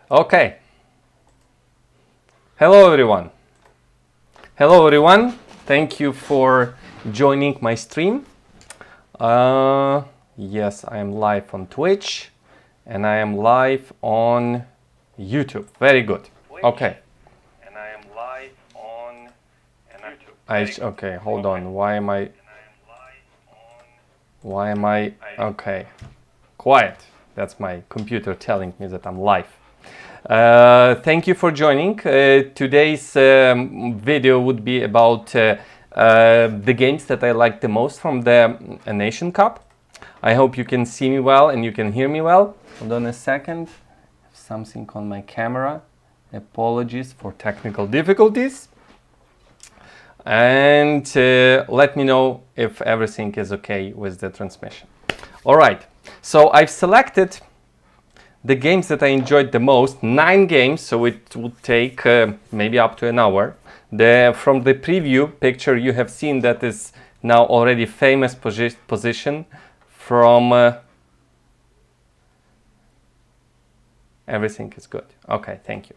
Okay. Hello everyone. Hello everyone. Thank you for joining my stream. Yes, I am live on Twitch and I am live on YouTube. Very good. Okay. And I am live on YouTube. Okay, hold on. Why am I okay? Quiet. That's my computer telling me that I'm live. Thank you for joining. Today's video would be about the games that I like the most from the Nation Cup. I hope you can see me well and you can hear me well. Hold on a second. Something on my camera. Apologies for technical difficulties. And let me know if everything is okay with the transmission. All right. So I've selected the games that I enjoyed the most, 9 games, so it would take maybe up to an hour. From the preview picture you have seen that is now already famous position from... everything is good. Okay, thank you.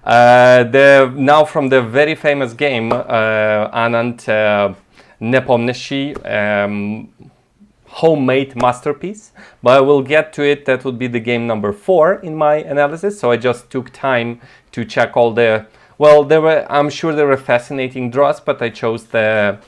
Now from the very famous game, Anand Nepomniachtchi, homemade masterpiece, but I will get to it. That would be the game number 4 in my analysis. So I just took time to check all the, well, I'm sure there were fascinating draws, but I chose the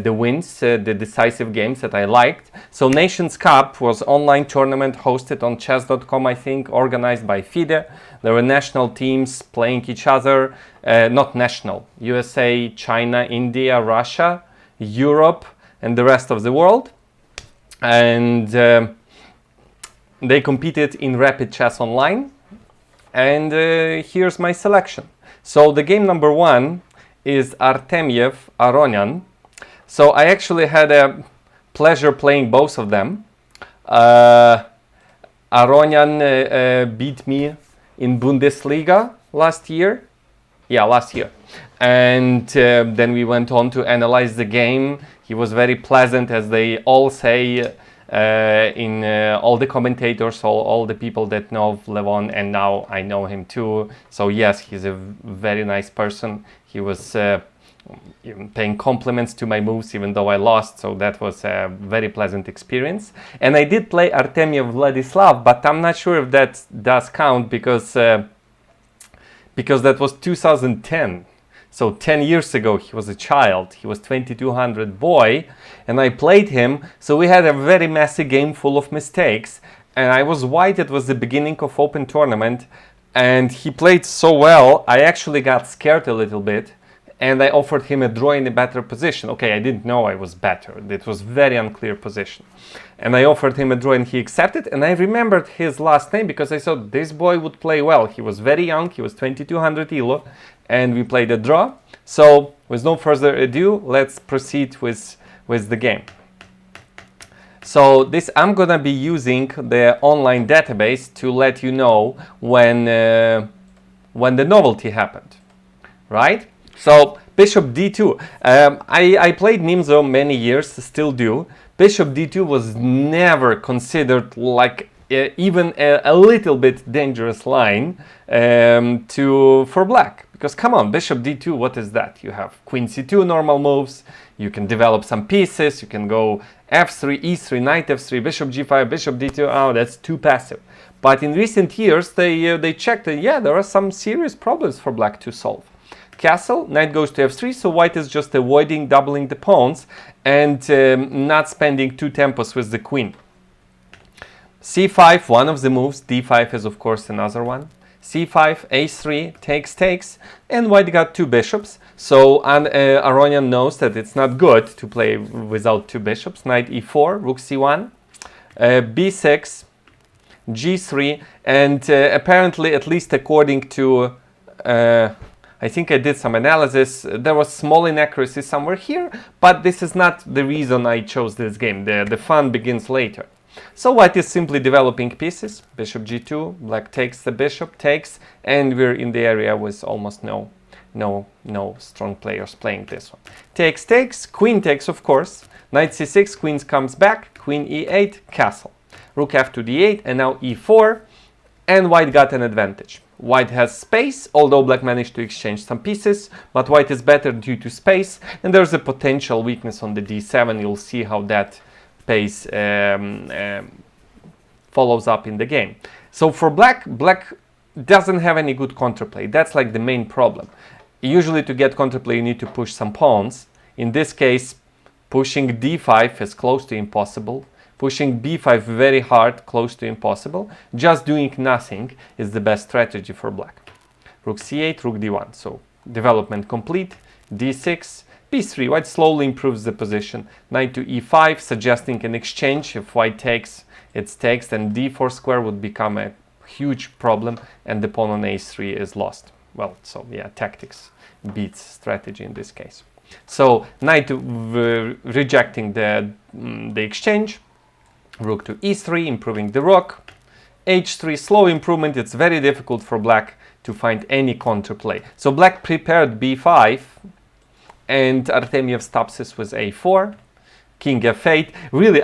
wins, the decisive games that I liked. So Nations Cup was online tournament hosted on chess.com, I think, organized by FIDE. There were national teams playing each other, not national, USA, China, India, Russia, Europe, and the rest of the world. And they competed in Rapid Chess Online. And here's my selection. So the game number 1 is Artemiev, Aronian. So I actually had a pleasure playing both of them. Aronian beat me in Bundesliga last year. Yeah, last year. And then we went on to analyze the game. He was very pleasant, as they all say in all the commentators, all the people that know Levon, and now I know him too. So yes, he's a very nice person. He was paying compliments to my moves even though I lost, so that was a very pleasant experience. And I did play Artemiev Vladislav, but I'm not sure if that does count because that was 2010. So 10 years ago he was a child, he was 2200 boy, and I played him, so we had a very messy game full of mistakes, and I was white. It was the beginning of open tournament, and he played so well, I actually got scared a little bit, and I offered him a draw in a better position. Okay, I didn't know I was better, it was very unclear position. And I offered him a draw and he accepted, and I remembered his last name because I thought this boy would play well. He was very young, he was 2200 ELO, and we played a draw. So with no further ado, let's proceed with the game. So this, I'm gonna be using the online database to let you know when the novelty happened, right? So Bishop D2, I played Nimzo many years, still do. Bishop D2 was never considered like even a little bit dangerous line for black. Because come on, Bishop D2, what is that? You have Queen C2 normal moves, you can develop some pieces, you can go F3, E3, Knight F3, Bishop G5, Bishop D2, oh, that's too passive. But in recent years, they checked that, yeah, there are some serious problems for black to solve. Castle, knight goes to F3, so white is just avoiding doubling the pawns and not spending 2 tempos with the queen. C5, one of the moves, D5 is of course another one. C5, A3, takes, and white got 2 bishops. So Aronian knows that it's not good to play without 2 bishops. Knight E4, Rook C1, B6, G3, and apparently, at least according to I think I did some analysis, there was small inaccuracy somewhere here, but this is not the reason I chose this game. The fun begins later. So white is simply developing pieces. Bishop G2, black takes the bishop, takes, and we're in the area with almost no strong players playing this one. Takes, queen takes, of course. Knight C6, queen comes back, queen E8, castle. Rook F to D8, and now E4. and white got an advantage. White has space, although black managed to exchange some pieces, but white is better due to space, and there's a potential weakness on the d7. You'll see how that pace follows up in the game. So for black, black doesn't have any good counterplay. That's like the main problem. Usually to get counterplay you need to push some pawns. In this case, pushing d5 is close to impossible. Pushing b5 very hard, close to impossible. Just doing nothing is the best strategy for black. Rook c8, rook d1. So development complete. d6, b3. White slowly improves the position. Knight to e5, suggesting an exchange. If white takes, it takes, then d4 square would become a huge problem, and the pawn on a3 is lost. Well, so yeah, tactics beats strategy in this case. So knight to rejecting the exchange. Rook to e3, improving the rook. h3, slow improvement. It's very difficult for black to find any counterplay. So black prepared b5, and Artemiev stops this with a4. King f8. Really,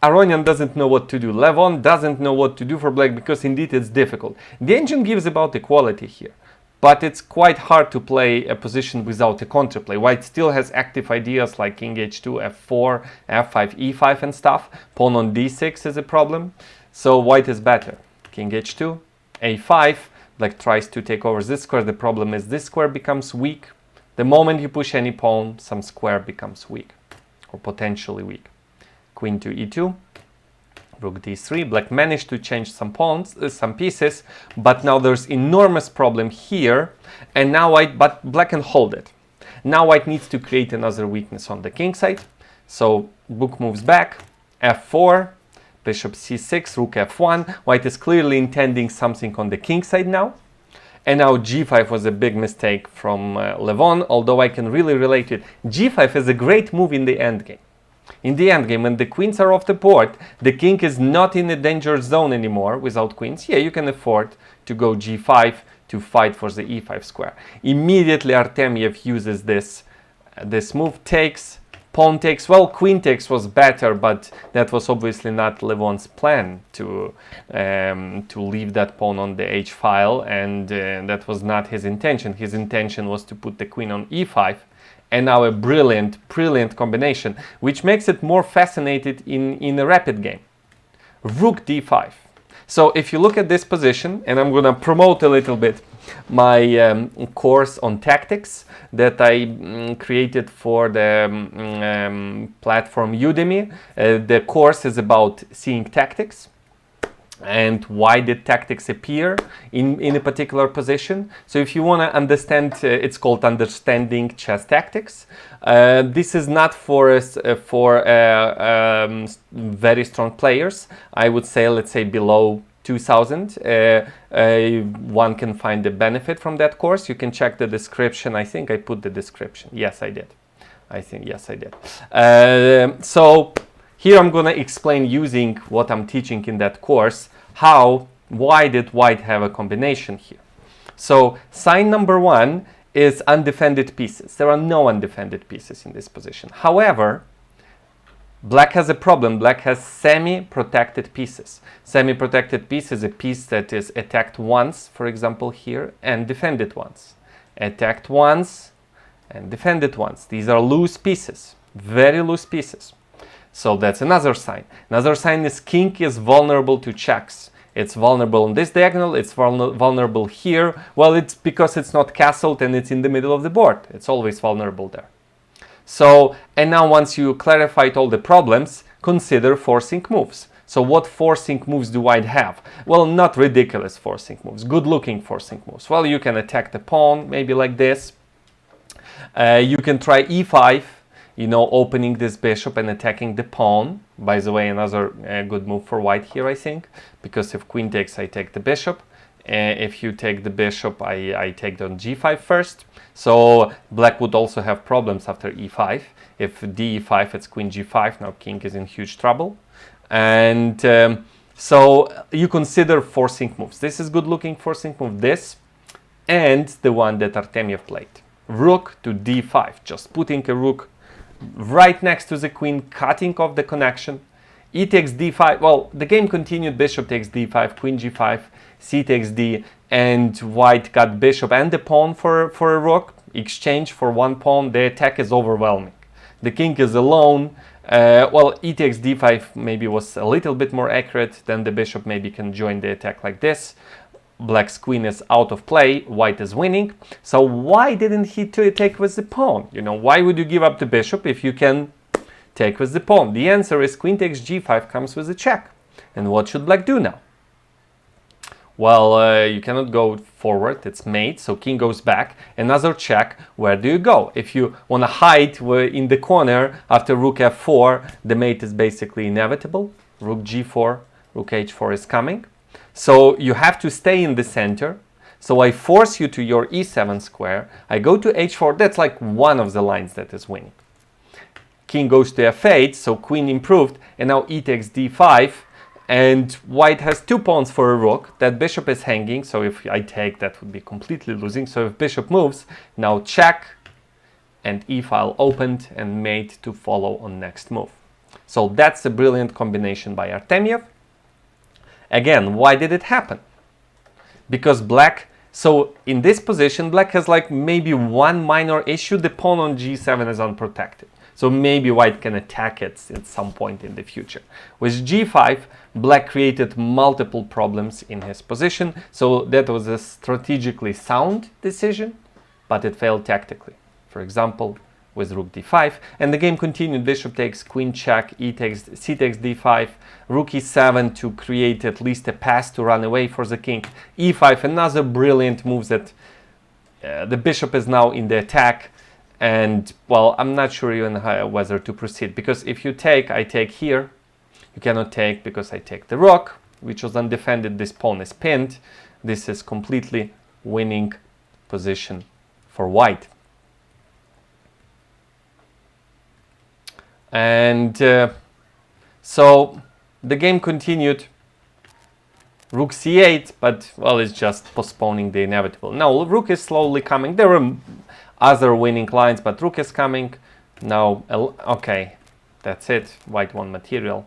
Aronian doesn't know what to do. Levon doesn't know what to do for black, because indeed it's difficult. The engine gives about equality here, but it's quite hard to play a position without a counterplay. White still has active ideas like king h2, f4, f5, e5 and stuff. Pawn on d6 is a problem. So white is better. King h2, a5. Black tries to take over this square. The problem is this square becomes weak. The moment you push any pawn, some square becomes weak, or potentially weak. Queen to e2, rook d3. Black managed to change some pawns, some pieces, but now there's enormous problem here, and now but black can hold it. Now white needs to create another weakness on the king side. So rook moves back, f4, bishop c6, rook f1. White is clearly intending something on the king side now. And now g5 was a big mistake from Levon, although I can really relate to it. g5 is a great move in the endgame. In the endgame, when the queens are off the board, the king is not in a danger zone anymore without queens. Yeah, you can afford to go g5 to fight for the e5 square. Immediately Artemiev uses this move, takes, pawn takes. Well, queen takes was better, but that was obviously not Levon's plan to leave that pawn on the h file, and that was not his intention. His intention was to put the queen on e5, and now a brilliant combination, which makes it more fascinating in a rapid game. Rook d5. So if you look at this position, and I'm gonna promote a little bit my course on tactics that I created for the platform Udemy. The course is about seeing tactics and why did tactics appear in a particular position. So if you want to understand, it's called Understanding Chess Tactics. This is not for very strong players. I would say, let's say below 2000. One can find the benefit from that course. You can check the description. I think I put the description. Yes, I did. Yes, I did. So here I'm gonna explain, using what I'm teaching in that course, why did white have a combination here. So sign number one is undefended pieces. There are no undefended pieces in this position. However, black has a problem. Black has semi-protected pieces. Semi-protected piece is a piece that is attacked once, for example here, and defended once. Attacked once and defended once. These are loose pieces, very loose pieces. So that's another sign. Another sign is king is vulnerable to checks. It's vulnerable on this diagonal, it's vulnerable here. Well, it's because it's not castled and it's in the middle of the board. It's always vulnerable there. So, and now once you clarified all the problems, consider forcing moves. So what forcing moves do white have? Well, not ridiculous forcing moves, good looking forcing moves. Well, you can attack the pawn, maybe like this. You can try e5, you know, opening this bishop and attacking the pawn. By the way, another good move for white here, I think, because if queen takes, I take the bishop. If you take the bishop, I take on g5 first. So black would also have problems after e5. If d5, it's queen g5. Now king is in huge trouble. And so you consider forcing moves. This is good looking forcing move. This and the one that Artemiev played. Rook to d5. Just putting a rook right next to the queen, cutting off the connection. e takes d5. Well, the game continued. Bishop takes d5, queen g5, c takes d, and white got bishop and the pawn for a rook. Exchange for one pawn. The attack is overwhelming. The king is alone. Well, e takes d5 maybe was a little bit more accurate. Then the bishop maybe can join the attack like this. Black's queen is out of play. White is winning. So why didn't he take with the pawn? You know, why would you give up the bishop if you can take with the pawn? The answer is queen takes g5 comes with a check. And what should black do now? Well, you cannot go forward, it's mate, so king goes back. Another check, where do you go? If you want to hide in the corner after rook f4, the mate is basically inevitable. Rook g4, rook h4 is coming. So you have to stay in the center. So I force you to your e7 square. I go to h4, that's like one of the lines that is winning. King goes to f8, so queen improved, and now e takes d5. And white has two pawns for a rook. That bishop is hanging, so if I take, that would be completely losing. So if bishop moves, now check, and e-file opened, and mate to follow on next move. So that's a brilliant combination by Artemiev. Again, why did it happen? Because black, so in this position, black has like maybe one minor issue. The pawn on g7 is unprotected. So maybe white can attack it at some point in the future. With g5, black created multiple problems in his position. So that was a strategically sound decision, but it failed tactically. For example, with rook d5. And the game continued. Bishop takes, queen check, c takes d5, rook e7 to create at least a pass to run away for the king. e5, another brilliant move that the bishop is now in the attack. And, well, I'm not sure even whether to proceed, because if you take, I take here. You cannot take because I take the rook, which was undefended. This pawn is pinned. This is completely winning position for white. And so the game continued. Rook c8, but, well, it's just postponing the inevitable. Now, rook is slowly coming. There were other winning lines, but rook is coming. Now, okay, that's it. White won material.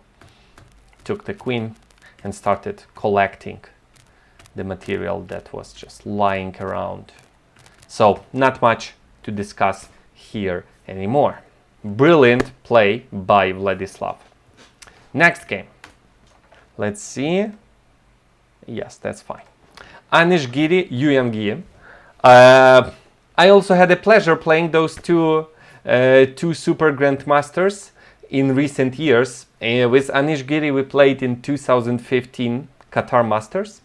Took the queen and started collecting the material that was just lying around. So, not much to discuss here anymore. Brilliant play by Vladislav. Next game. Let's see. Yes, that's fine. Anish Giri, Giri. I also had the pleasure playing those two super grandmasters in recent years. With Anish Giri, we played in 2015 Qatar Masters.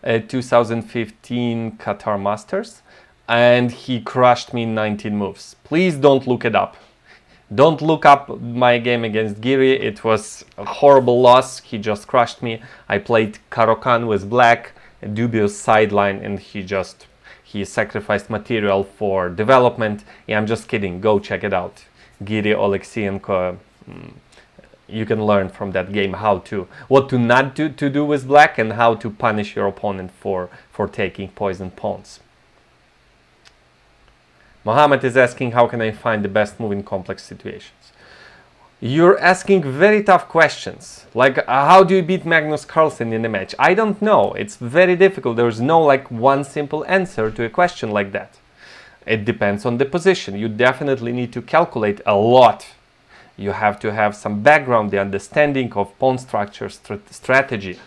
2015 Qatar Masters. And he crushed me in 19 moves. Please don't look it up. Don't look up my game against Giri. It was a horrible loss. He just crushed me. I played Caro-Kann with black, a dubious sideline, and he sacrificed material for development. Yeah, I'm just kidding. Go check it out. Giri Oleksiyenko. You can learn from that game what to not do with black, and how to punish your opponent for taking poison pawns. Mohammed is asking, how can I find the best move in complex situations? You're asking very tough questions. Like, how do you beat Magnus Carlsen in a match? I don't know. It's very difficult. There's no like one simple answer to a question like that. It depends on the position. You definitely need to calculate a lot. You have to have some background, the understanding of pawn structure, strategy.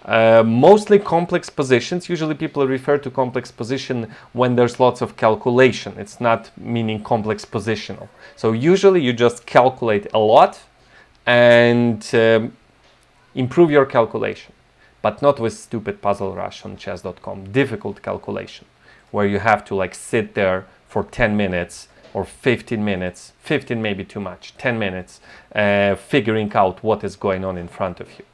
Mostly complex positions. Usually people refer to complex position when there's lots of calculation. It's not meaning complex positional. So usually you just calculate a lot and improve your calculation, but not with stupid puzzle rush on chess.com. Difficult calculation where you have to like sit there for 10 minutes or 15 minutes, 15 maybe too much, 10 minutes, figuring out what is going on in front of you.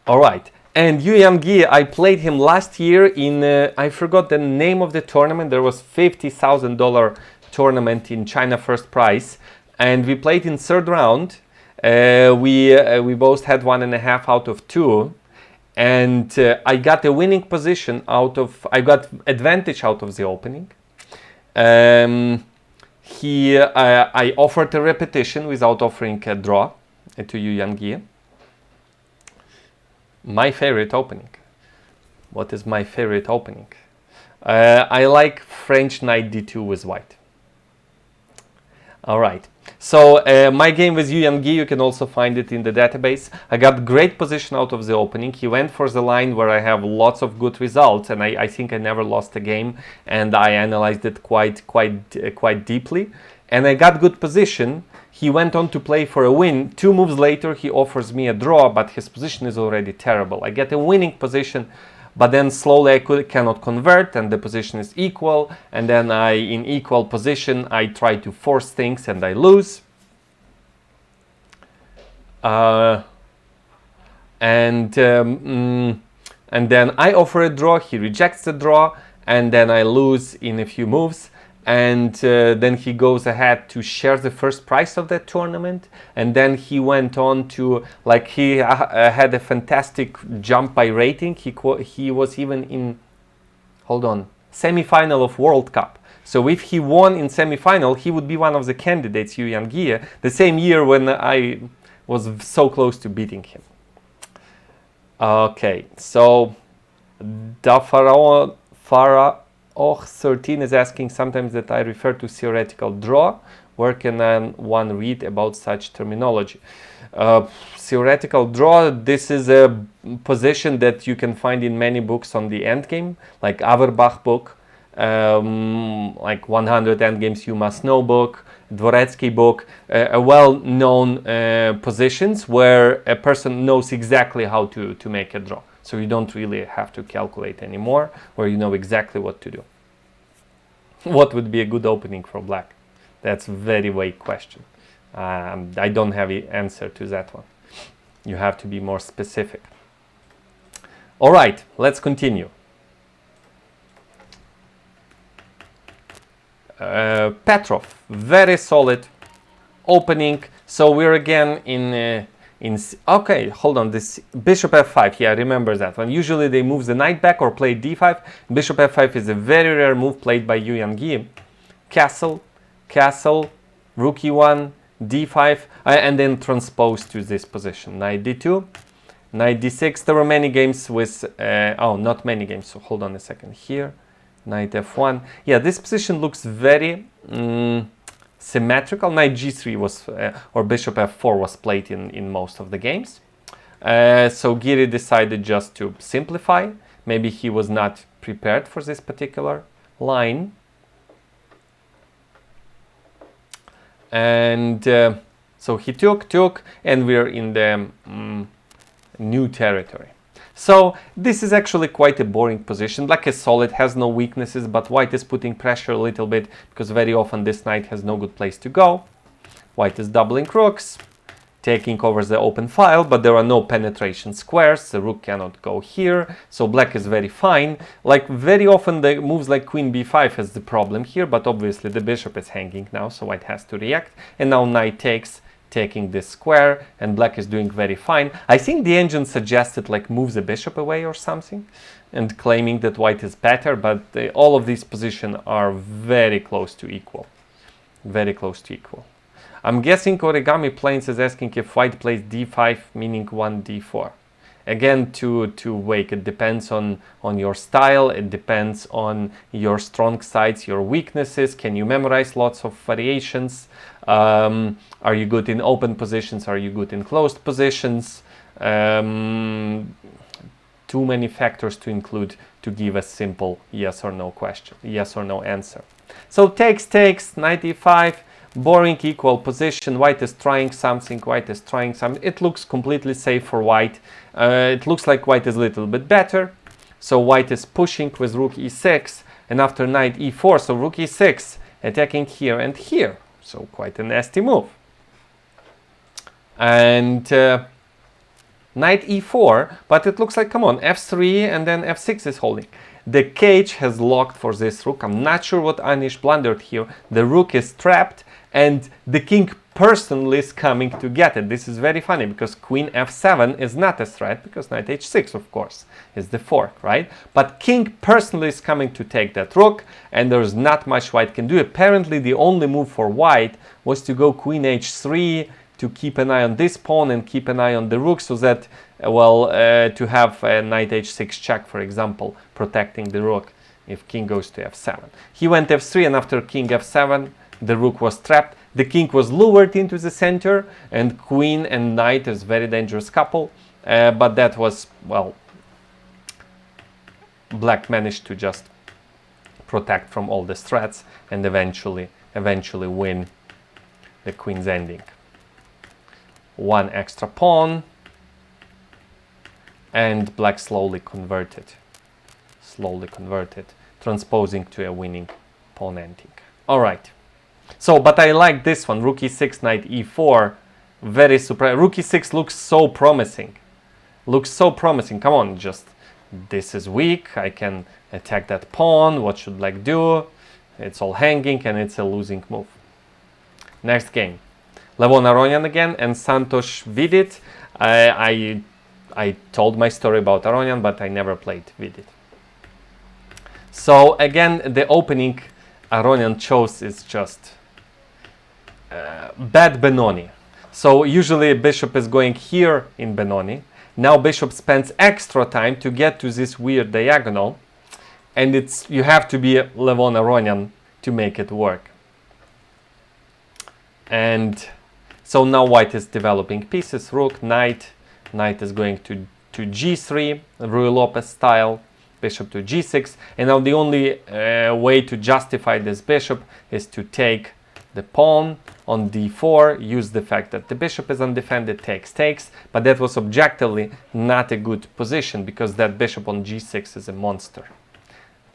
All right, and Giri, I played him last year in, I forgot the name of the tournament. There was $50,000 tournament in China, first prize, and we played in third round. We both had 1.5 out of 2, and I got a winning position I got advantage out of the opening. I offered a repetition without offering a draw to Yu Yangi. My favorite opening. What is my favorite opening? I like French knight d2 with white. All right. So my game with Yu Yangi, you can also find it in the database. I got great position out of the opening. He went for the line where I have lots of good results, and I think I never lost a game, and I analyzed it quite deeply, and I got good position. He went on to play for a win. 2 moves later, he offers me a draw, but his position is already terrible. I get a winning position, but then slowly I cannot convert, and the position is equal, and then in equal position I try to force things and I lose. And then I offer a draw, he rejects the draw, and then I lose in a few moves. And then he goes ahead to share the first prize of that tournament, and then he went on to, like, he had a fantastic jump by rating. He was even in, semi-final of World Cup. So if he won in semi-final, he would be one of the candidates, Yu Yangi, the same year when I was so close to beating him. Okay, so Oh, 13 is asking sometimes that I refer to theoretical draw. Where can one read about such terminology? Theoretical draw, this is a position that you can find in many books on the endgame, like Averbach book, like 100 endgames you must know book, Dvoretsky book, a well-known positions where a person knows exactly how to make a draw. So you don't really have to calculate anymore, or you know exactly what to do. What would be a good opening for black? That's a very vague question. I don't have an answer to that one. You have to be more specific. All right, let's continue. Petrov, very solid opening. So we're again in okay, hold on, this bishop f5, yeah, I remember that one. Usually they move the knight back or play d5. Bishop f5 is a very rare move played by Yu Yangi. Castle, rook e1, d5, and then transpose to this position. Knight d2, knight d6. There were many games with, not many games, so hold on a second here. Knight f1. Yeah, this position looks very symmetrical. Knight g3 was, or bishop f4 was played in most of the games. So Giri decided just to simplify. Maybe he was not prepared for this particular line. And so he took, and we're in the new territory. So this is actually quite a boring position. Black is solid, has no weaknesses, but white is putting pressure a little bit because very often this knight has no good place to go. White is doubling rooks, taking over the open file, but there are no penetration squares. The rook cannot go here, so black is very fine. Like very often the moves like queen b5 has the problem here, but obviously the bishop is hanging now, so white has to react. And now knight takes, taking this square, and black is doing very fine. I think the engine suggested like move the bishop away or something, and claiming that white is better, but all of these positions are very close to equal. Very close to equal. I'm guessing Origami Plains is asking if white plays d5, meaning 1 d4. Again, to wake, it depends on your style, it depends on your strong sides, your weaknesses. Can you memorize lots of variations? Are you good in open positions? Are you good in closed positions? Too many factors to include to give a simple yes or no question, yes or no answer. So takes, knight e5, boring equal position. White is trying something, It looks completely safe for white. It looks like white is a little bit better. So white is pushing with rook e6, and after knight e4, so rook e6, attacking here and here. So quite a nasty move. And knight e4, but it looks like, come on, f3 and then f6 is holding. The cage has locked for this rook. I'm not sure what Anish blundered here. The rook is trapped and the king personally is coming to get it. This is very funny because queen f7 is not a threat because knight h6, of course, is the fork, right? But king personally is coming to take that rook, and there's not much white can do. Apparently, the only move for white was to go queen h3 to keep an eye on this pawn and keep an eye on the rook, so that, well, to have a knight h6 check, for example, protecting the rook if king goes to f7. He went f3, and after king f7, the rook was trapped. The king was lured into the center, and queen and knight is very dangerous couple. But that was, well, black managed to just protect from all the threats and eventually win the queen's ending. One extra pawn, and black slowly converted, transposing to a winning pawn ending. All right. So, but I like this one, rook e6, knight e4, very surprising. Rook e6 looks so promising. Come on, just, this is weak. I can attack that pawn. What should black do? It's all hanging, and it's a losing move. Next game. Levon Aronian again, and Santosh Vidit. I told my story about Aronian, but I never played Vidit. So again, the opening Aronian chose is just bad Benoni. So usually bishop is going here in Benoni. Now bishop spends extra time to get to this weird diagonal, and you have to be Levon Aronian to make it work. And so now white is developing pieces. Rook, knight is going to g3, Ruy Lopez style. Bishop to g6, and now the only way to justify this bishop is to take the pawn on d4, use the fact that the bishop is undefended, takes, but that was objectively not a good position because that bishop on g6 is a monster.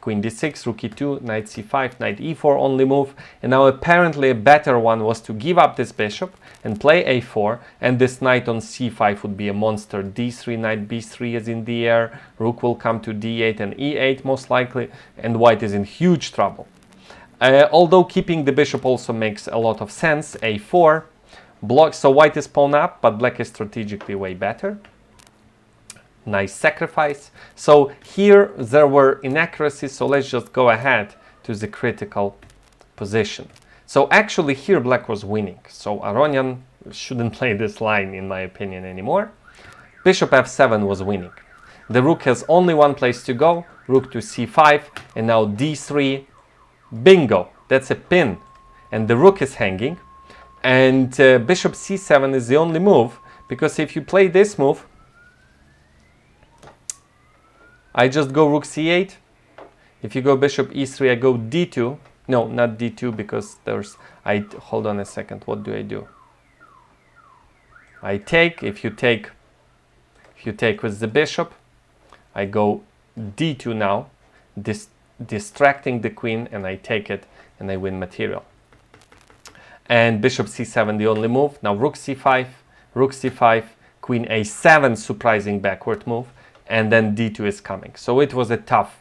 Queen d6, rook e2, knight c5, knight e4 only move, and now apparently a better one was to give up this bishop and play a4, and this knight on c5 would be a monster. d3, knight b3 is in the air, rook will come to d8 and e8 most likely, and white is in huge trouble. Although keeping the bishop also makes a lot of sense, a4 blocks, so white is pawn up, but black is strategically way better. Nice sacrifice. So here there were inaccuracies, so let's just go ahead to the critical position. So actually here black was winning, so Aronian shouldn't play this line in my opinion anymore. Bishop f7 was winning. The rook has only one place to go, rook to c5, and now d3, bingo, that's a pin, and the rook is hanging, and bishop c7 is the only move, because if you play this move, I just go rook c8. If you go bishop e3, I go d2. No, not d2 because hold on a second. What do I do? I take. If you take with the bishop, I go d2 now, distracting the queen, and I take it and I win material. And bishop c7 the only move. Now rook c5, queen a7, surprising backward move. And then d2 is coming. So it was a tough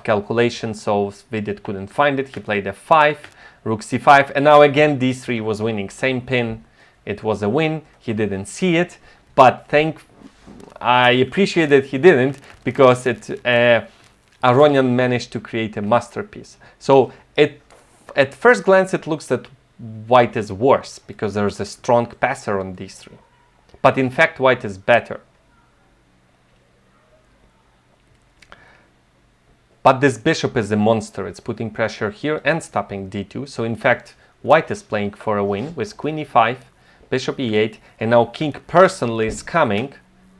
calculation, so Vidit couldn't find it. He played f5, rook c5, and now again d3 was winning. Same pin, it was a win. He didn't see it, but I appreciate that he didn't, because Aronian managed to create a masterpiece. So at first glance it looks that white is worse, because there's a strong passer on d3. But in fact white is better. But this bishop is a monster. It's putting pressure here and stopping d2. So in fact, white is playing for a win with queen e5, bishop e8, and now king personally is coming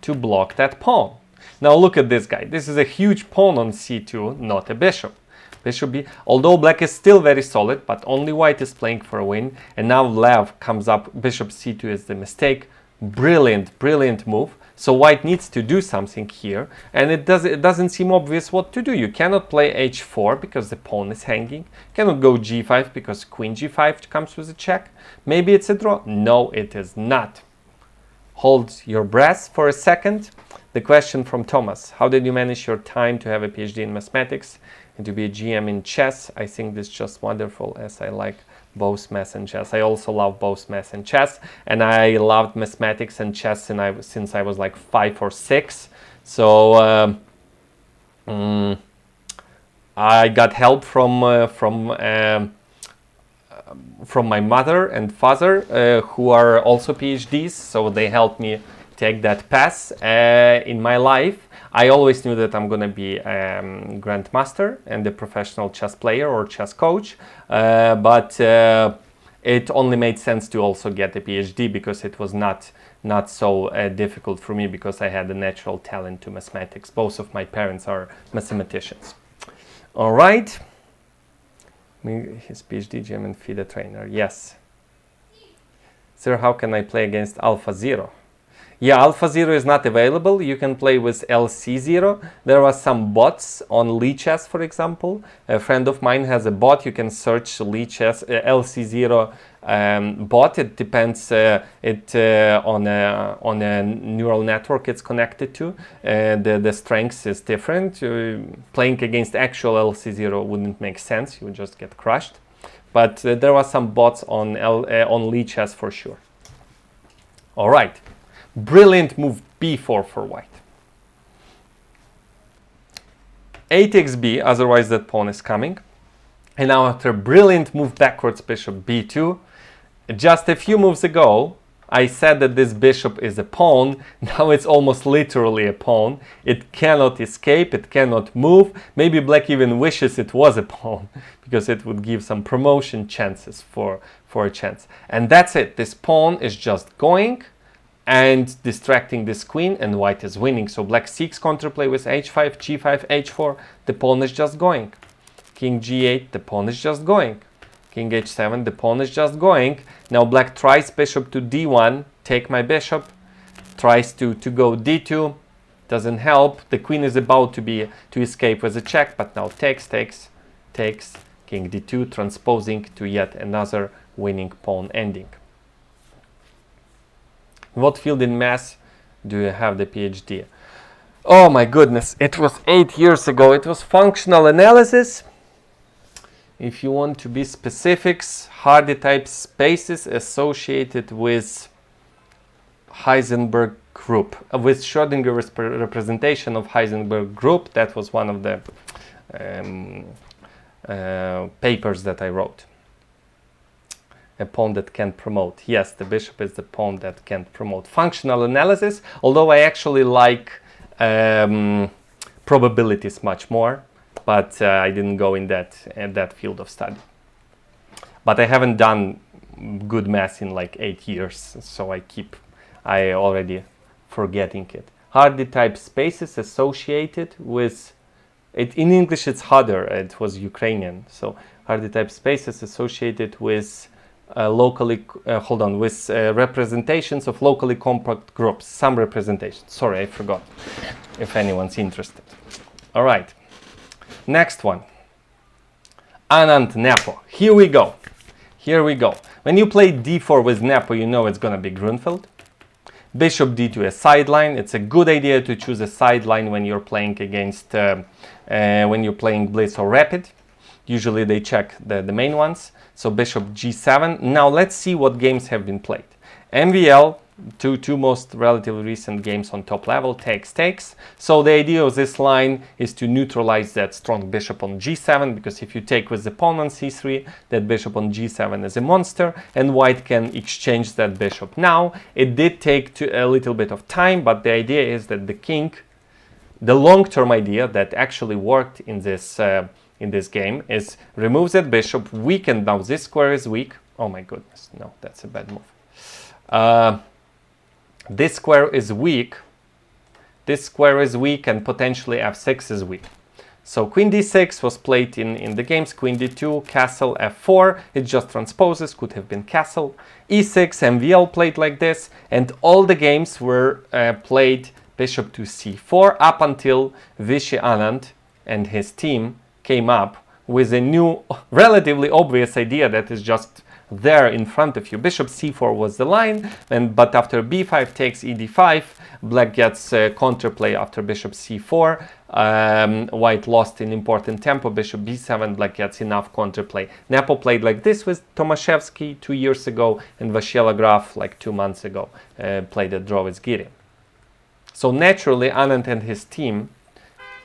to block that pawn. Now look at this guy. This is a huge pawn on c2, not a bishop. Bishop b, although black is still very solid, but only white is playing for a win. And now Lev comes up, bishop c2 is the mistake. Brilliant move. So white needs to do something here, and it doesn't seem obvious what to do. You cannot play h4 because the pawn is hanging. Cannot go g5 because queen g5 comes with a check. Maybe it's a draw. No, it is not. Hold your breath for a second. The question from Thomas: how did you manage your time to have a PhD in mathematics and to be a GM in chess? I think this is just wonderful, as I like both math and chess. I also love both math and chess, and I loved mathematics and chess since I was like 5 or 6. So I got help from my mother and father, who are also PhDs, so they helped me take that path in my life. I always knew that I'm going to be grandmaster and a professional chess player or chess coach, but it only made sense to also get a PhD because it was not so difficult for me, because I had a natural talent to mathematics. Both of my parents are mathematicians. All right. His PhD German FIDE Trainer. Yes. Sir, how can I play against AlphaZero? Yeah, AlphaZero is not available. You can play with LC0. There are some bots on Lichess, for example. A friend of mine has a bot. You can search Lichess LC0 bot. It depends on a neural network it's connected to. The strength is different. Playing against actual LC0 wouldn't make sense. You would just get crushed. But there are some bots on Lichess for sure. All right. Brilliant move b4 for white. 8 takes b, otherwise that pawn is coming. And now after a brilliant move backwards, bishop b2, just a few moves ago I said that this bishop is a pawn. Now it's almost literally a pawn. It cannot escape, it cannot move. Maybe black even wishes it was a pawn, because it would give some promotion chances for a chance. And that's it. This pawn is just going and distracting this queen, and white is winning. So black seeks counterplay with h5, g5, h4. The pawn is just going. King g8, the pawn is just going. King h7, the pawn is just going. Now black tries bishop to d1, take my bishop. Tries to go d2, doesn't help. The queen is about to escape with a check, but now takes. King d2, transposing to yet another winning pawn ending. What field in math do you have the PhD? Oh my goodness, it was 8 years ago. It was functional analysis. If you want to be specifics, Hardy-type spaces associated with Heisenberg group, with Schrödinger's representation of Heisenberg group. That was one of the papers that I wrote. A pawn that can promote. Yes, the bishop is the pawn that can promote. Functional analysis, although I actually like probabilities much more, but I didn't go in that field of study. But I haven't done good math in like 8 years, so I already forgetting it. Hardy-type spaces associated with it. In English it's harder. It was Ukrainian. So Hardy-type spaces associated with representations of locally compact groups. Some representations. Sorry, I forgot. If anyone's interested. All right. Next one. Anand Nepo. Here we go. When you play d4 with Nepo, you know it's gonna be Grunfeld. Bishop d2, a sideline. It's a good idea to choose a sideline when you're playing against when you're playing Blitz or Rapid. Usually they check the main ones. So bishop g7. Now let's see what games have been played. MVL, two most relatively recent games on top level, takes. So the idea of this line is to neutralize that strong bishop on g7, because if you take with the pawn on c3, that bishop on g7 is a monster, and white can exchange that bishop. Now, it did take a little bit of time, but the idea is that the king, the long-term idea that actually worked in this game is remove that bishop, weaken. Now this square is weak. Oh my goodness, no, that's a bad move. This square is weak. This square is weak, and potentially f6 is weak. So queen d6 was played in the games. Queen d2, castle, f4. It just transposes, could have been castle. e6, MVL played like this, and all the games were played bishop to c4 up until Vishy Anand and his team came up with a new, relatively obvious idea that is just there in front of you. Bishop c4 was the line, but after b5 takes ed5, black gets counterplay after bishop c4. White lost in important tempo, bishop b7, black gets enough counterplay. Nepo played like this with Tomaszewski 2 years ago, and Vasiela Graf like 2 months ago played a draw with Giri. So naturally, Anand and his team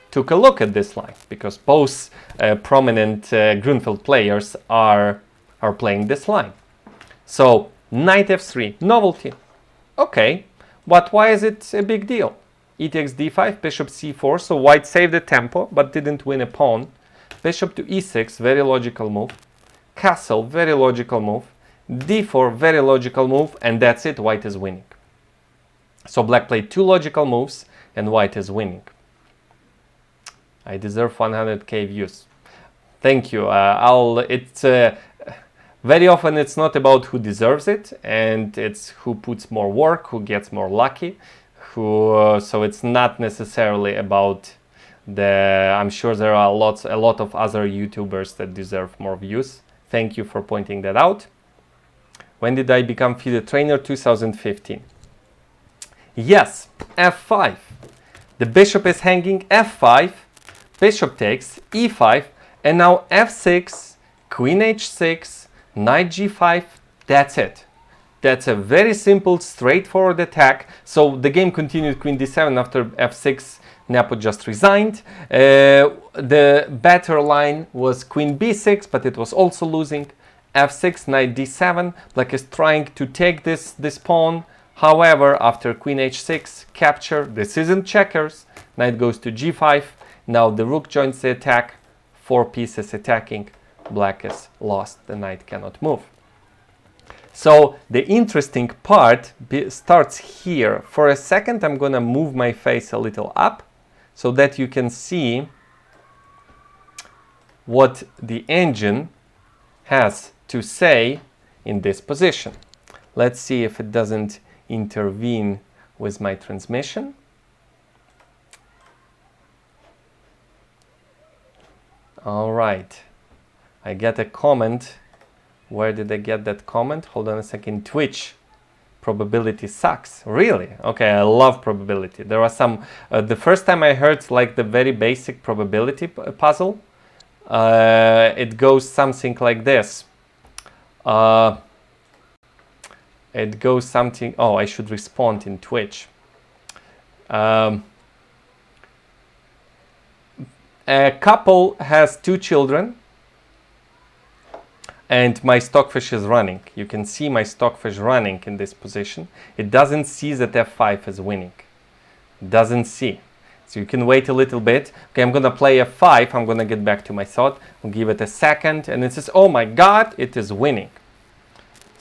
took a look at this line, because both prominent Grunfeld players are playing this line. So knight f3, novelty. Okay, but why is it a big deal? E takes d5, bishop c4, so white saved the tempo but didn't win a pawn. Bishop to e6, very logical move. Castle, very logical move. d4, very logical move, and that's it, white is winning. So black played 2 logical moves and white is winning. I deserve 100k views. Thank you. Very often it's not about who deserves it, and it's who puts more work, who gets more lucky. So it's not necessarily about I'm sure there are a lot of other YouTubers that deserve more views. Thank you for pointing that out. When did I become FIDE Trainer? 2015. Yes, f5. The bishop is hanging, f5, bishop takes, e5, and now f6, queen h6, knight g5, that's it. That's a very simple, straightforward attack. So the game continued queen d7 after f6. Nepo just resigned. The better line was queen b6, but it was also losing. f6, knight d7. Black is trying to take this pawn. However, after queen h6, capture. This isn't checkers. Knight goes to g5. Now the rook joins the attack. 4 pieces attacking. Black is lost. The knight cannot move. So the interesting part starts here. For a second, I'm going to move my face a little up so that you can see what the engine has to say in this position. Let's see if it doesn't intervene with my transmission. All right. I get a comment. Where did I get that comment? Hold on a second. Twitch. Probability sucks. Really? Okay, I love probability. There are some... the first time I heard like the very basic probability puzzle, it goes something like this. It goes something... Oh, I should respond in Twitch. A couple has 2 children. And my stockfish is running. You can see my stockfish running in this position. It doesn't see that f5 is winning. It doesn't see. So you can wait a little bit. Okay, I'm going to play f5. I'm going to get back to my thought. I'll give it a second. And it says, oh my God, it is winning.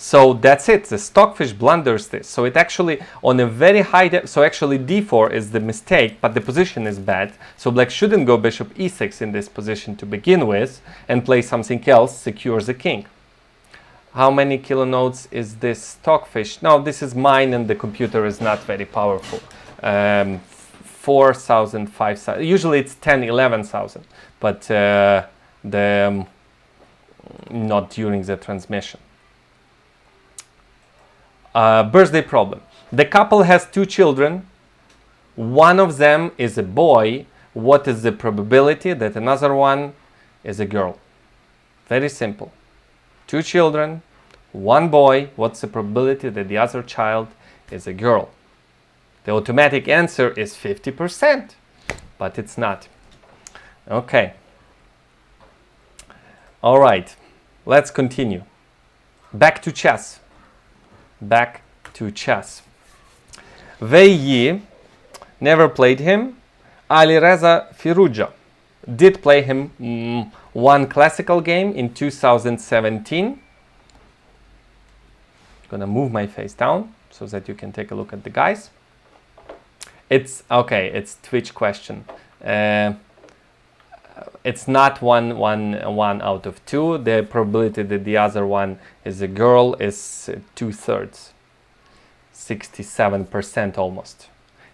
So that's it. The stockfish blunders this. So it actually, on a very high depth, so actually d4 is the mistake, but the position is bad. So black shouldn't go bishop e6 in this position to begin with and play something else, secures the king. How many kilonodes is this stockfish? No, this is mine and the computer is not very powerful. 4,000, 5,000. Usually it's 10, 11,000, but not during the transmission. Birthday problem. The couple has 2 children. One of them is a boy. What is the probability that another one is a girl? Very simple. 2 children, 1 boy. What's the probability that the other child is a girl? The automatic answer is 50%, but it's not. Okay. All right. Let's continue. Back to chess. Back to chess. Wei Yi, never played him. Alireza Firouzja did play him one classical game in 2017. Gonna move my face down so that you can take a look at the guys. It's okay. It's Twitch question. It's not one out of 2. The probability that the other one is a girl is 2/3, 67% almost.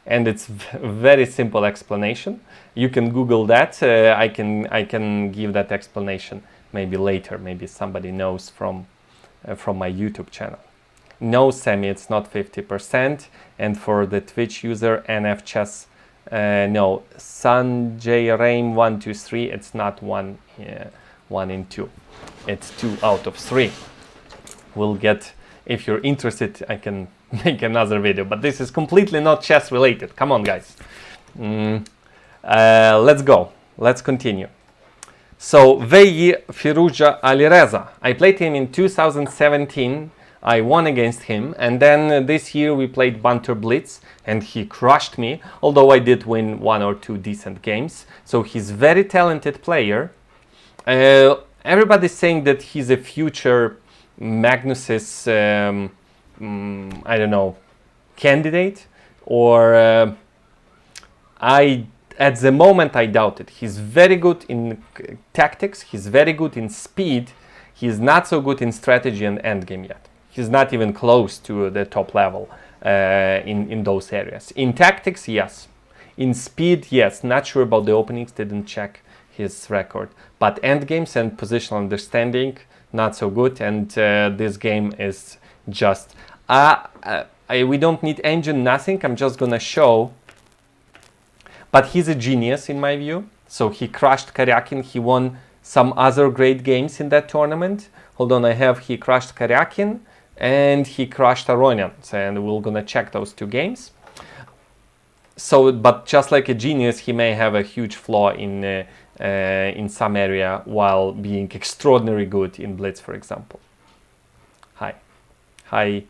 And it's very simple explanation. You can Google that. I can give that explanation maybe later. Maybe somebody knows from from my YouTube channel. No, Sammy, it's not 50%. And for the Twitch user, NF Chess, no, Sanjay Raim 123, it's not 1 in 2. It's 2 out of 3. We'll get, if you're interested, I can make another video, but this is completely not chess related. Come on, guys. Let's go. Let's continue. So, Firouzja Alireza. I played him in 2017. I won against him, and then this year we played Banter Blitz, and he crushed me, although I did win 1 or 2 decent games. So he's very talented player. Everybody's saying that he's a future Magnus's, I don't know, candidate, or at the moment I doubt it. He's very good in tactics, he's very good in speed, he's not so good in strategy and endgame yet. He's not even close to the top level in those areas. In tactics, yes. In speed, yes. Not sure about the openings, didn't check his record. But endgames and positional understanding, not so good. And this game is just... we don't need engine, nothing. I'm just gonna show. But he's a genius in my view. So he crushed Karyakin. He won some other great games in that tournament. Hold on, he crushed Karyakin. And he crushed Aronian, and we're gonna check those 2 games. So, but just like a genius, he may have a huge flaw in some area while being extraordinarily good in Blitz, for example. Hi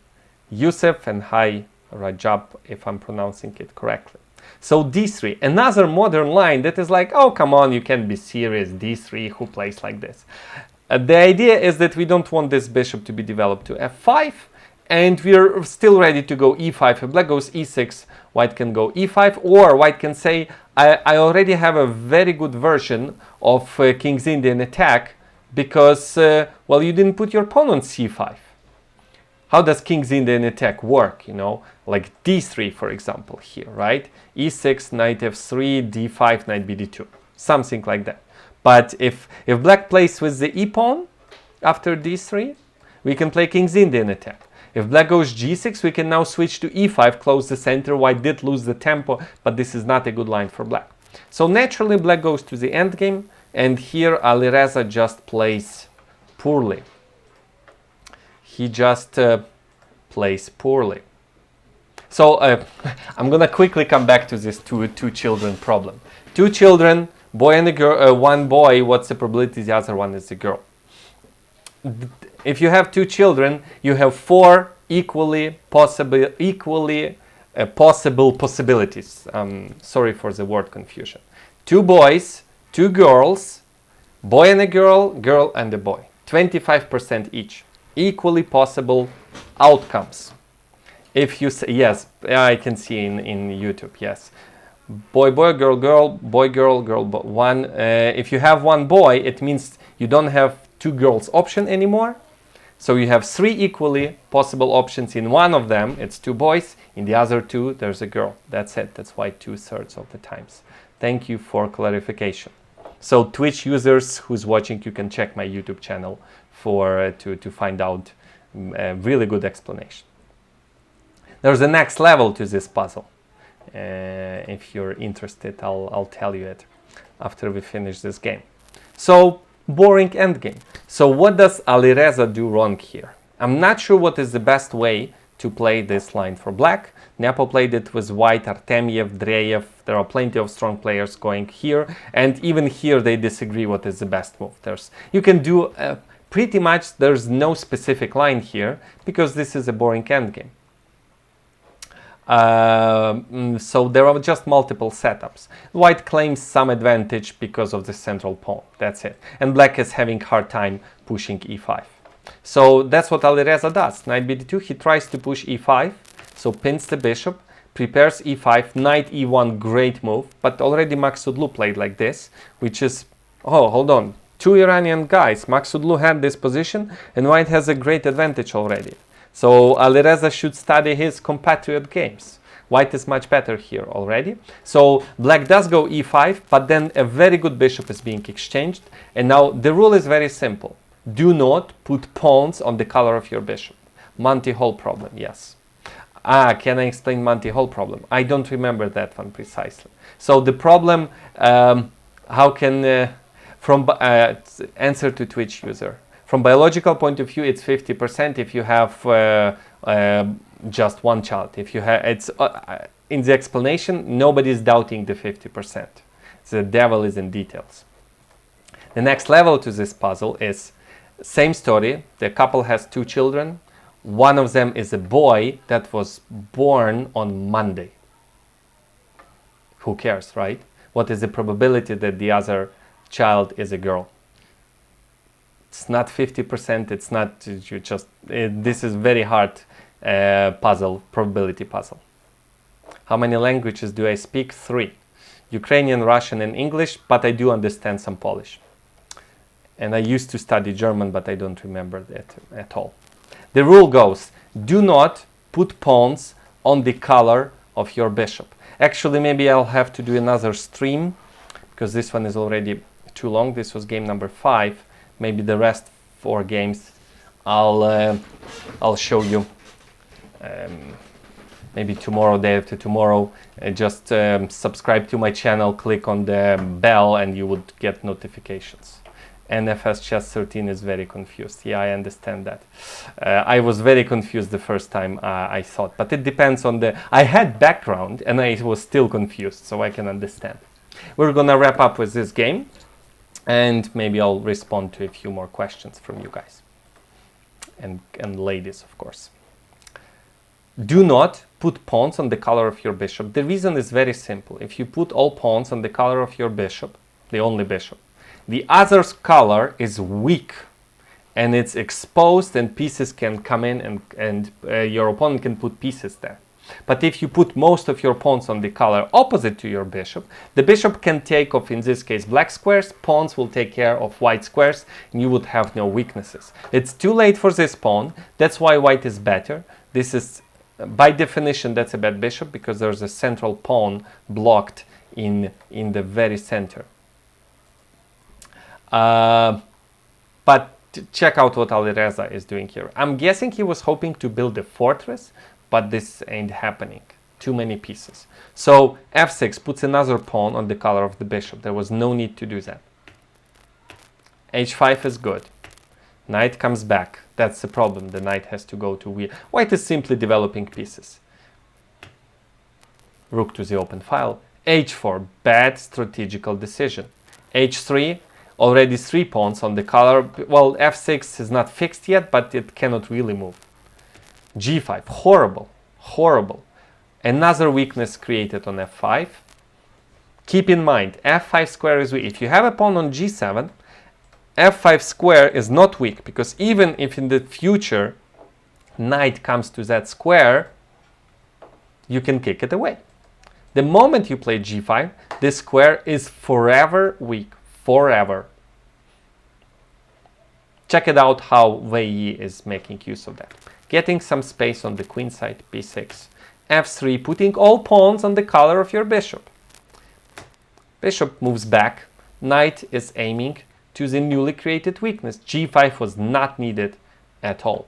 Yusuf, and hi Rajab, if I'm pronouncing it correctly. So D3, another modern line that is like, oh come on, you can't be serious, D3, who plays like this? The idea is that we don't want this bishop to be developed to f5, and we're still ready to go e5. If black goes e6, white can go e5, or white can say, I already have a very good version of King's Indian attack, because, well, you didn't put your pawn on c5. How does King's Indian attack work, you know? Like d3, for example, here, right? e6, knight f3, d5, knight bd2, something like that. But if black plays with the e-pawn after d3, we can play King's Indian attack. If black goes g6, we can now switch to e5, close the center. White did lose the tempo, but this is not a good line for black. So naturally, black goes to the endgame, and here Alireza just plays poorly. He just plays poorly. So I'm gonna quickly come back to this two children problem. 2 children, boy and a girl, one boy, what's the probability the other one is a girl? If you have 2 children, you have 4 equally possible possibilities. Sorry for the word confusion. 2 boys, 2 girls, boy and a girl, girl and a boy. 25% each. Equally possible outcomes. If you say, yes, I can see in YouTube, yes. Boy, boy, girl, girl, boy, girl, girl, one. If you have 1 boy, it means you don't have 2 girls option anymore. So you have 3 equally possible options. In one of them, it's 2 boys. In the other 2, there's a girl. That's it. That's why 2/3 of the times. Thank you for clarification. So Twitch users who's watching, you can check my YouTube channel for to find out a really good explanation. There's a next level to this puzzle. If you're interested, I'll tell you it after we finish this game. So, boring endgame. So what does Alireza do wrong here? I'm not sure what is the best way to play this line for black. Nepo played it with white, Artemiev, Dreyev. There are plenty of strong players going here, and even here they disagree what is the best move. You can do pretty much, there's no specific line here, because this is a boring endgame. So there are just multiple setups. White claims some advantage because of the central pawn. That's it. And black is having hard time pushing e5. So that's what Alireza does. Knight bd2, he tries to push e5, so pins the bishop, prepares e5, knight e1, great move, but already Maksudlu played like this, which is, oh, hold on, 2 Iranian guys. Maksudlu had this position, and white has a great advantage already. So Alireza should study his compatriot games. White is much better here already. So black does go e5, but then a very good bishop is being exchanged. And now the rule is very simple. Do not put pawns on the color of your bishop. Monty Hall problem, yes. Can I explain Monty Hall problem? I don't remember that one precisely. So the problem, how can, answer to Twitch user. From biological point of view, it's 50% if you have just one child. If you have, it's in the explanation, nobody is doubting the 50%. The devil is in details. The next level to this puzzle is same story. The couple has 2 children. One of them is a boy that was born on Monday. Who cares, right? What is the probability that the other child is a girl? It's not 50%. It's not, you just, this is very hard puzzle, probability puzzle. How many languages do I speak? 3. Ukrainian, Russian, and English, but I do understand some Polish. And I used to study German, but I don't remember that at all. The rule goes, do not put pawns on the color of your bishop. Actually, maybe I'll have to do another stream, because this one is already too long. This was game number 5. Maybe the rest 4 games I'll show you. Maybe tomorrow, day after tomorrow. Just subscribe to my channel, click on the bell, and you would get notifications. NFS Chess 13 is very confused. Yeah, I understand that. I was very confused the first time I thought, but it depends on the... I had background and I was still confused, so I can understand. We're gonna wrap up with this game, and maybe I'll respond to a few more questions from you guys. And ladies, of course. Do not put pawns on the color of your bishop. The reason is very simple. If you put all pawns on the color of your bishop, the only bishop, the other's color is weak and it's exposed, and pieces can come in, and your opponent can put pieces there. But if you put most of your pawns on the color opposite to your bishop, the bishop can take off, in this case, black squares, pawns will take care of white squares, and you would have no weaknesses. It's too late for this pawn. That's why white is better. This is, by definition, that's a bad bishop, because there's a central pawn blocked in the very center. But check out what Alireza is doing here. I'm guessing he was hoping to build a fortress, but this ain't happening. Too many pieces. So f6 puts another pawn on the color of the bishop. There was no need to do that. h5 is good. Knight comes back. That's the problem. The knight has to go to white is simply developing pieces. Rook to the open file. h4, bad strategical decision. h3, already 3 pawns on the color. Well, f6 is not fixed yet, but it cannot really move. g5, horrible, horrible. Another weakness created on f5. Keep in mind, f5 square is weak. If you have a pawn on g7, f5 square is not weak, because even if in the future knight comes to that square, you can kick it away. The moment you play g5, this square is forever weak. Forever. Check it out how Wei Yi is making use of that. Getting some space on the queen side, b6. f3, putting all pawns on the color of your bishop. Bishop moves back. Knight is aiming to the newly created weakness. g5 was not needed at all.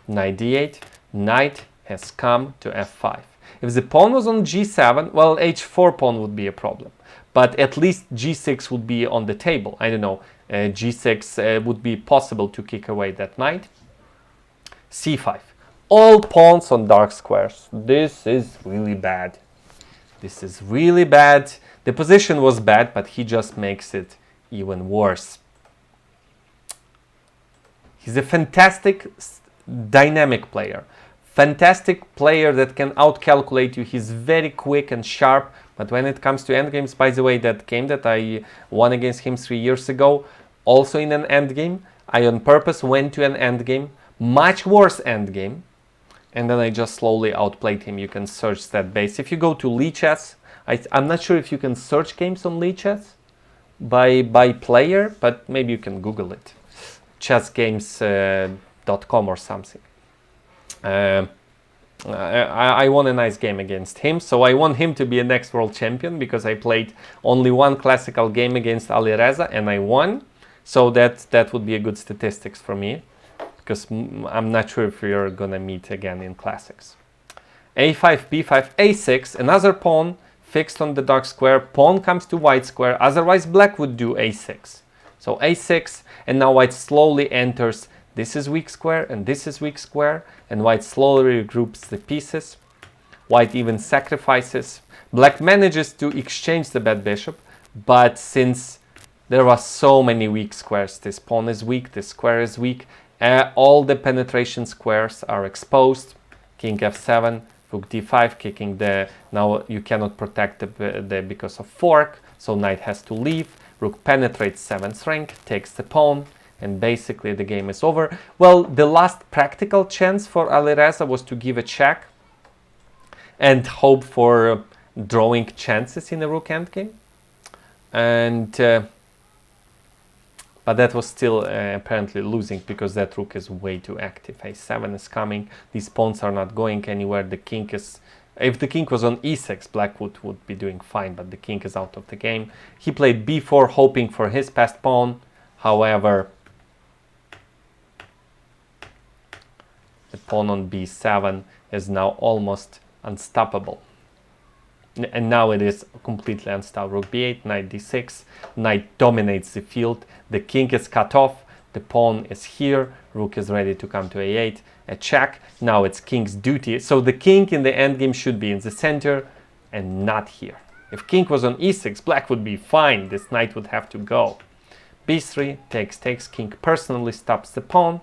Knight d8. Knight has come to f5. If the pawn was on g7, well, h4 pawn would be a problem. But at least g6 would be on the table. I don't know, g6 would be possible to kick away that knight. c5. All pawns on dark squares. This is really bad. This is really bad. The position was bad, but he just makes it even worse. He's a fantastic dynamic player. Fantastic player that can outcalculate you. He's very quick and sharp. But when it comes to endgames, by the way, that game that I won against him 3 years ago, also in an endgame, I on purpose went to an endgame, much worse endgame, and then I just slowly outplayed him. You can search that base. If you go to Lichess, I'm not sure if you can search games on Lichess by player, but maybe you can Google it. chessgames.com or something. I won a nice game against him, so I want him to be a next world champion, because I played only one classical game against Alireza and I won. So that would be a good statistics for me, because I'm not sure if we are gonna meet again in classics. A5, B5, A6, another pawn fixed on the dark square. Pawn comes to white square, otherwise black would do A6. So A6, and now white slowly enters. This is weak square and this is weak square, and white slowly regroups the pieces. White even sacrifices. Black manages to exchange the bad bishop, but since there are so many weak squares, this pawn is weak, this square is weak, all the penetration squares are exposed. King F7, Rook D5, kicking the... Now you cannot protect the because of fork, so knight has to leave. Rook penetrates 7th rank, takes the pawn, and basically the game is over. Well, the last practical chance for Alireza was to give a check and hope for drawing chances in the rook endgame. And but that was still apparently losing, because that rook is way too active. A7 is coming. These pawns are not going anywhere. The king is... If the king was on e6, black would be doing fine, but the king is out of the game. He played b4, hoping for his passed pawn. However, the pawn on b7 is now almost unstoppable. And now it is completely unstoppable. Rook b8, knight d6, knight dominates the field, the king is cut off, the pawn is here, rook is ready to come to a8, a check. Now it's king's duty. So the king in the endgame should be in the center and not here. If king was on e6, black would be fine, this knight would have to go. b3, takes, king personally stops the pawn,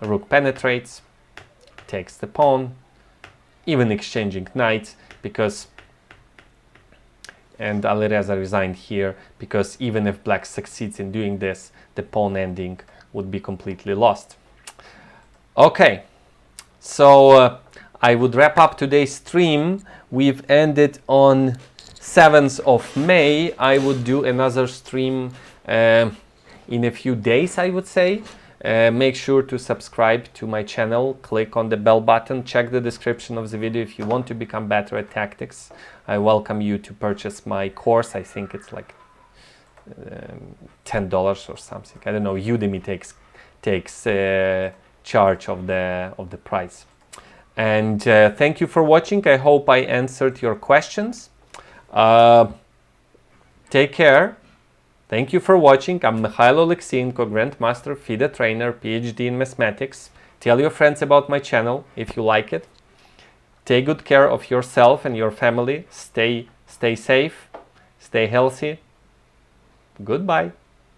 rook penetrates, takes the pawn, even exchanging knights, because... And Alireza resigned here, because even if black succeeds in doing this, the pawn ending would be completely lost. Okay, so I would wrap up today's stream. We've ended on 7th of May. I would do another stream in a few days, I would say. Make sure to subscribe to my channel, click on the bell button, check the description of the video if you want to become better at tactics. I welcome you to purchase my course. I think it's like $10 or something. I don't know, Udemy takes charge of the price. And thank you for watching. I hope I answered your questions. Take care. Thank you for watching. I'm Mikhail Oleksiyenko, grandmaster, FIDE trainer, PhD in mathematics. Tell your friends about my channel if you like it. Take good care of yourself and your family. Stay safe, stay healthy. Goodbye.